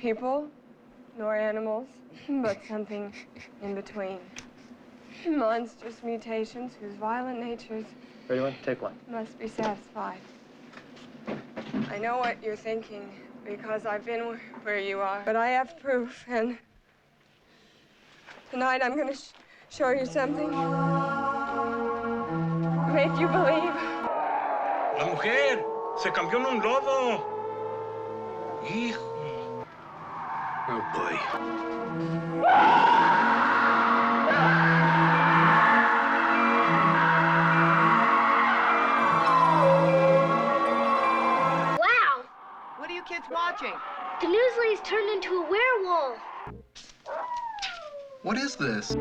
people, nor animals, but something in between. Monstrous mutations whose violent natures Ready, one? Take one. must be satisfied. I know what you're thinking, because I've been where you are, but I have proof, and tonight I'm going to show you something. Make you believe. La mujer se cambió en un lobo. Hijo. Oh, boy. Wow! What are you kids watching? The news lady's turned into a werewolf. What is this?